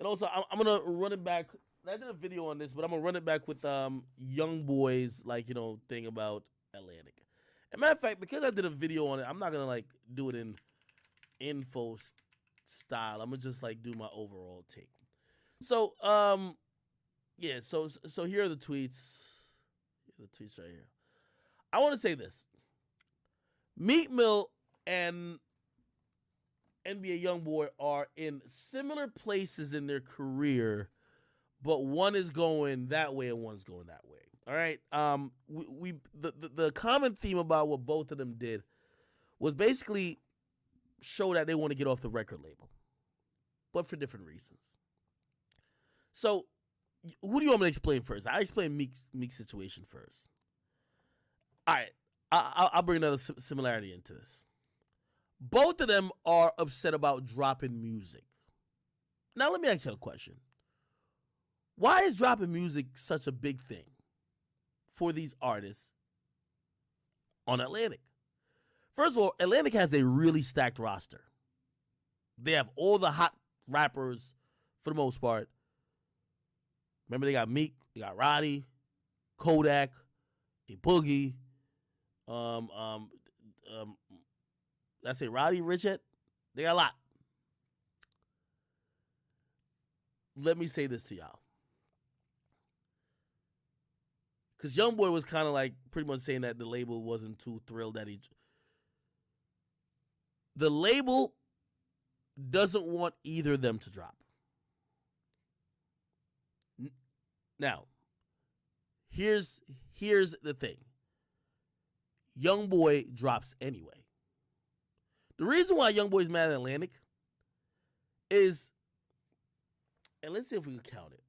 And also, I'm gonna run it back. I did a video on this, but I'm gonna run it back with Youngboy's thing about Atlantic. As a matter of fact, because I did a video on it, I'm not gonna like do it in info style. I'm gonna just like do my overall take. So yeah. So here are the tweets. Here are the tweets right here. I want to say this: Meek Mill and NBA Youngboy are in similar places in their career, but one is going that way and one's going that way. All right. The common theme about what both of them did was basically show that they want to get off the record label, but for different reasons. So, who do you want me to explain first? I explain Meek's situation first. All right. I'll bring another similarity into this. Both of them are upset about dropping music. Now, let me ask you a question. Why is dropping music such a big thing for these artists on Atlantic? First of all, Atlantic has a really stacked roster. They have all the hot rappers for the most part. Remember, they got Meek, they got Roddy, Kodak, A Boogie, I say Roddy, Richard. They got a lot. Let me say this to y'all. Because Youngboy was kind of like pretty much saying that the label wasn't too thrilled that the label doesn't want either of them to drop. Now, here's the thing. Youngboy drops anyway. The reason why Youngboy's mad at Atlantic is, and let's see if we can count it.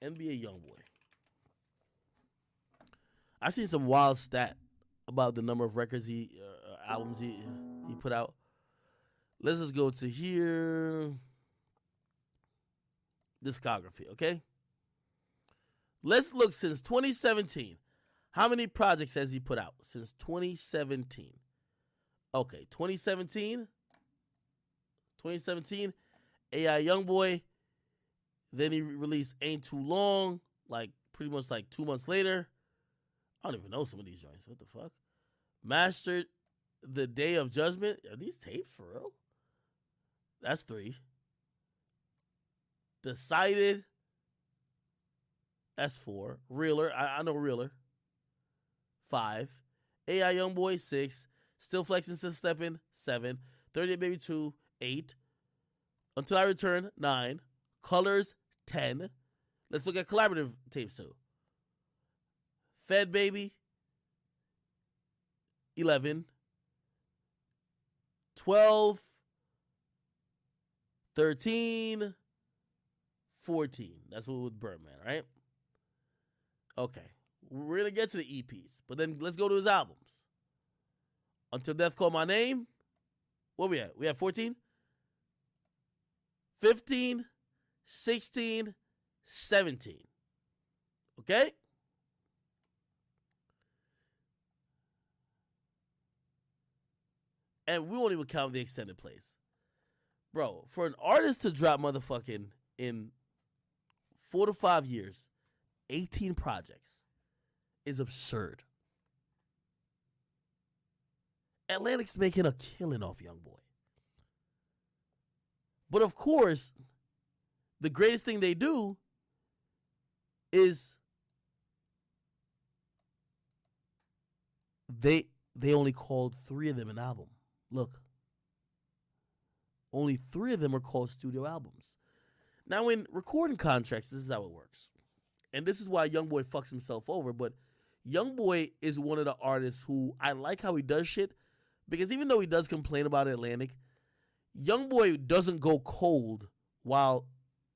NBA Youngboy. I seen some wild stat about the number of records albums he put out. Let's just go to here. Discography, okay? Let's look since 2017. How many projects has he put out since 2017? Okay, 2017, AI Youngboy. Then he released Ain't Too Long, like pretty much like 2 months later. I don't even know some of these joints. What the fuck? Mastered The Day of Judgment. Are these tapes for real? That's 3. Decided. That's 4. Realer. I know Realer. 5. AI Youngboy 6. Still Flexing, Still Stepping 7. 38 Baby 2 8. Until I Return 9. Colors 10. Let's look at collaborative tapes too. Fed Baby 11. 12. 13. 14. That's what with Birdman, right? Okay. We're going to get to the EPs, but then let's go to his albums. Until Death Call My Name. What we at? We have 14? 15, 16, 17. Okay? And we won't even count the extended plays. Bro, for an artist to drop motherfucking in 4 to 5 years, 18 projects is absurd. Atlantic's making a killing off Youngboy. But of course, the greatest thing they do is they only called 3 of them an album. Look. Only 3 of them are called studio albums. Now, in recording contracts, this is how it works. And this is why Youngboy fucks himself over. But Youngboy is one of the artists who I like how he does shit. Because even though he does complain about Atlantic, Youngboy doesn't go cold while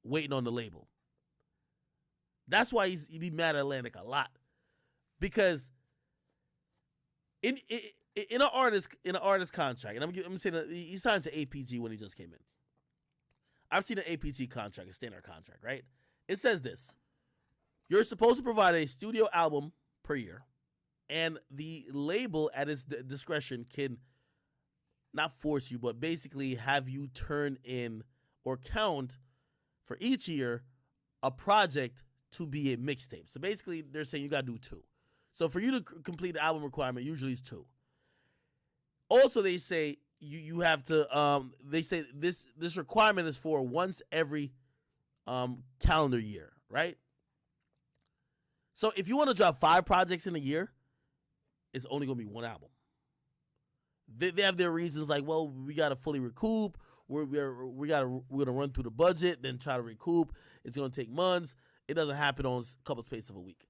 waiting on the label. That's why he be mad at Atlantic a lot. Because in an artist contract, and I'm saying that he signed to APG when he just came in. I've seen an APG contract, a standard contract, right? It says this: you're supposed to provide a studio album per year, and the label at its discretion can not force you, but basically have you turn in or count for each year a project to be a mixtape. So basically, they're saying you got to do 2. So for you to complete the album requirement, usually it's 2. Also, they say you have to. They say this requirement is for once every calendar year, right? So if you want to drop 5 projects in a year, it's only gonna be 1 album. They have their reasons like, well, we gotta fully recoup. We're gonna run through the budget, then try to recoup. It's gonna take months. It doesn't happen on a couple spaces of a week.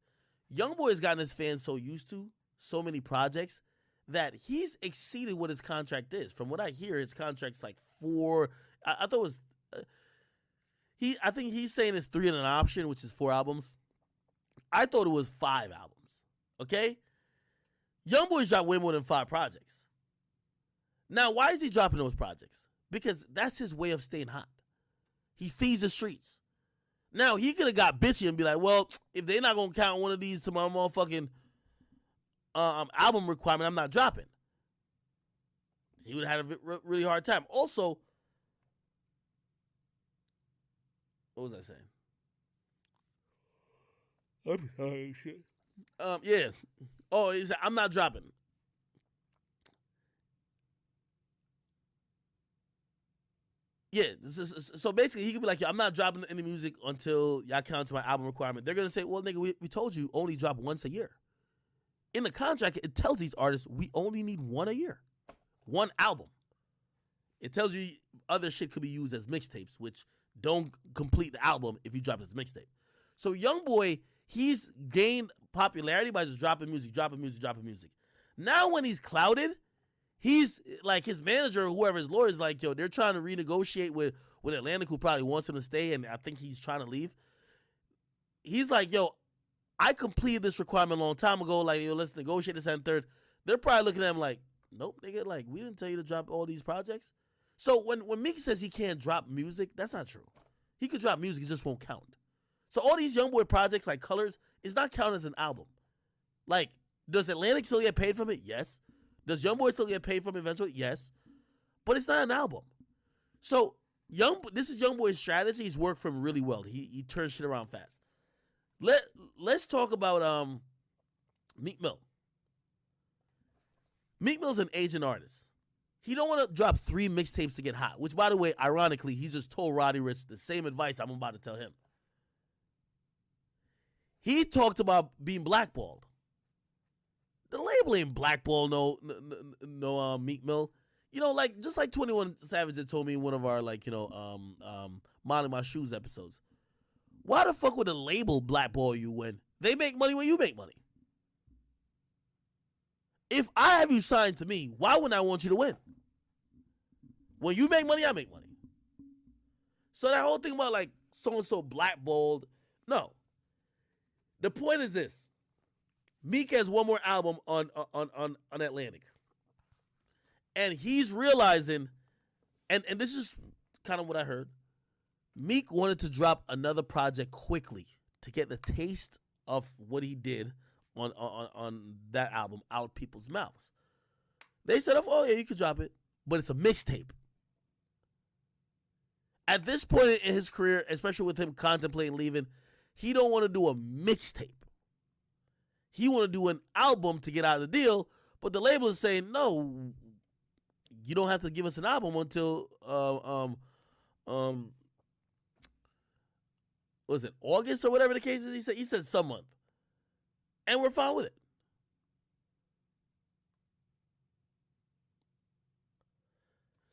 Youngboy has gotten his fans so used to so many projects that he's exceeded what his contract is. From what I hear, his contract's like 4. I thought it was. I think he's saying it's 3 and an option, which is 4 albums. I thought it was 5 albums. Okay? Youngboy's dropped way more than 5 projects. Now, why is he dropping those projects? Because that's his way of staying hot. He feeds the streets. Now, he could have got bitchy and be like, well, if they're not going to count one of these to my motherfucking album requirement, I'm not dropping. He would have had a really hard time. Also, what was I saying? I'm sorry, shit. Yeah. Oh, he said, I'm not dropping. Yeah, so basically he could be like, yo, I'm not dropping any music until y'all count to my album requirement. They're going to say, well, nigga, we told you only drop once a year. In the contract, it tells these artists we only need 1 a year. 1 album. It tells you other shit could be used as mixtapes, which don't complete the album if you drop it as mixtape. So Youngboy, he's gained popularity by just dropping music. Now when he's clouded, he's like his manager or whoever his lawyer is like, yo, they're trying to renegotiate with Atlantic, who probably wants him to stay, and I think he's trying to leave. He's like, yo, I completed this requirement a long time ago. Like, yo, let's negotiate this and third. They're probably looking at him like, nope, nigga, like, we didn't tell you to drop all these projects. So when Meek says he can't drop music, that's not true. He could drop music, it just won't count. So all these Youngboy projects like Colors is not counted as an album. Like, does Atlantic still get paid from it? Yes. Does Youngboy still get paid from it eventually? Yes. But it's not an album. So this is Youngboy's strategy. He's worked for him really well. He turns shit around fast. Let's talk about Meek Mill. Meek Mill's an aging artist. He don't want to drop 3 mixtapes to get hot, which, by the way, ironically, he just told Roddy Ricch the same advice I'm about to tell him. He talked about being blackballed. The label ain't blackball no Meek Mill. You know, like, just like 21 Savage had told me in one of our, like, you know, Minding My Shoes episodes. Why the fuck would a label blackball you when they make money when you make money? If I have you signed to me, why wouldn't I want you to win? When you make money, I make money. So that whole thing about like so-and-so blackballed, no. The point is this. Meek has 1 more album on Atlantic. And he's realizing, and this is kind of what I heard, Meek wanted to drop another project quickly to get the taste of what he did on that album out people's mouths. They said, oh yeah, you could drop it, but it's a mixtape. At this point in his career, especially with him contemplating leaving, he don't want to do a mixtape. He want to do an album to get out of the deal, but the label is saying, no, you don't have to give us an album until was it August or whatever the case is? He said some month. And we're fine with it.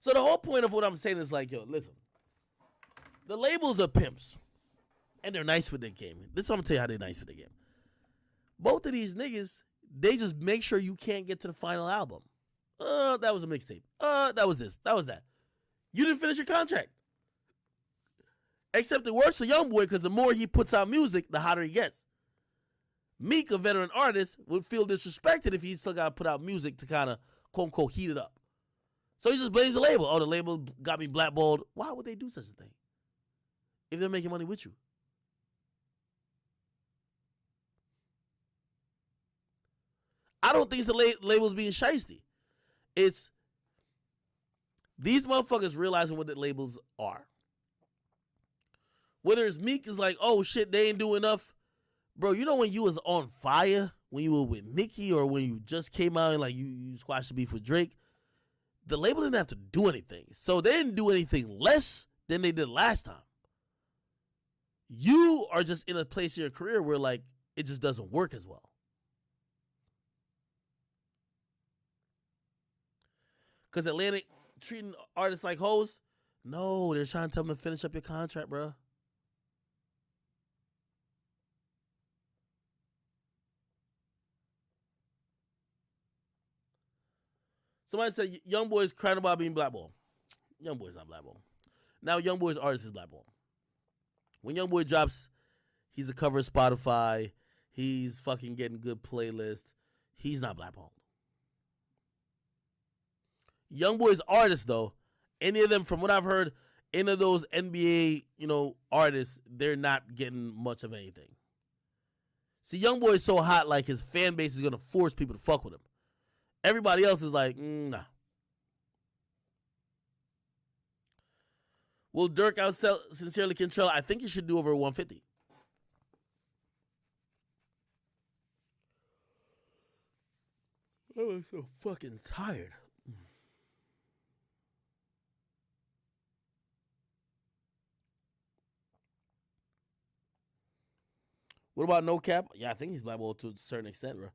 So the whole point of what I'm saying is like, yo, listen. The labels are pimps. And they're nice with their game. This is what I'm going to tell you how they're nice with their game. Both of these niggas, they just make sure you can't get to the final album. That was a mixtape. That was this. That was that. You didn't finish your contract. Except it works for Youngboy because the more he puts out music, the hotter he gets. Meek, a veteran artist, would feel disrespected if he still got to put out music to kind of, quote unquote, heat it up. So he just blames the label. Oh, the label got me blackballed. Why would they do such a thing if they're making money with you? I don't think it's the labels being shiesty. It's these motherfuckers realizing what the labels are. Whether it's Meek is like, oh shit, they ain't do enough. Bro, you know when you was on fire, when you were with Nicki, or when you just came out and like you squashed the beef with Drake, the label didn't have to do anything. So they didn't do anything less than they did last time. You are just in a place in your career where like it just doesn't work as well. Because Atlantic treating artists like hoes? No, they're trying to tell them to finish up your contract, bro. Somebody said Youngboy is crying about being blackballed. Youngboy's not blackballed. Now Youngboy's artist is blackballed. When Youngboy drops, he's a cover of Spotify. He's fucking getting good playlist. He's not blackballed. Youngboy's artists, though, any of them, from what I've heard, any of those NBA, artists, they're not getting much of anything. See, Youngboy is so hot, like his fan base is gonna force people to fuck with him. Everybody else is like, nah. Will Dirk outsell Sincerely Control? I think he should do over 150. I'm so fucking tired. What about No Cap? Yeah, I think he's blackballed to a certain extent, bro.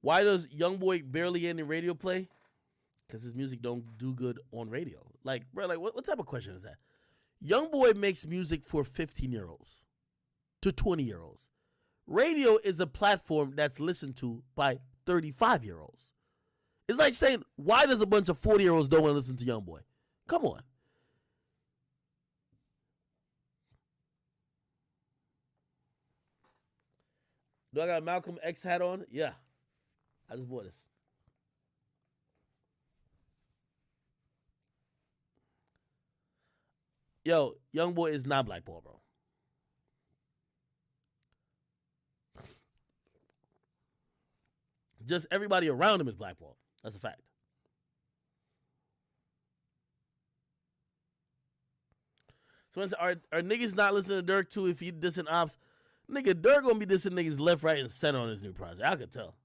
Why does Youngboy barely get any radio play? Because his music don't do good on radio. Like, bro, like what type of question is that? Youngboy makes music for 15-year-olds to 20-year-olds. Radio is a platform that's listened to by 35-year-olds. It's like saying, why does a bunch of 40-year-olds don't want to listen to Youngboy? Come on. Do I got a Malcolm X hat on? Yeah. I just bought this. Yo, Youngboy is not blackball, bro. Just everybody around him is blackball. That's a fact. So are niggas not listening to Dirk too if he dissing ops? Nigga, Dirk gonna be dissing niggas left, right, and center on his new project. I could tell.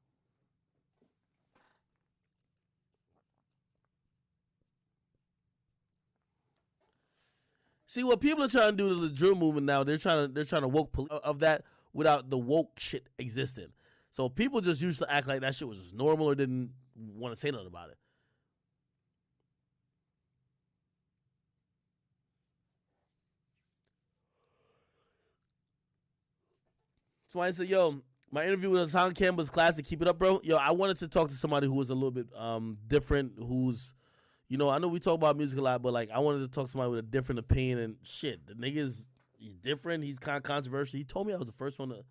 See what people are trying to do to the drill movement now. They're trying to woke of that without the woke shit existing. So people just used to act like that shit was just normal or didn't want to say nothing about it. So I said, yo, my interview with Hassan Campbell was classic. Keep it up, bro. Yo, I wanted to talk to somebody who was a little bit different, who's, I know we talk about music a lot, but like I wanted to talk to somebody with a different opinion and shit. The nigga's he's different. He's kind of controversial. He told me I was the first one to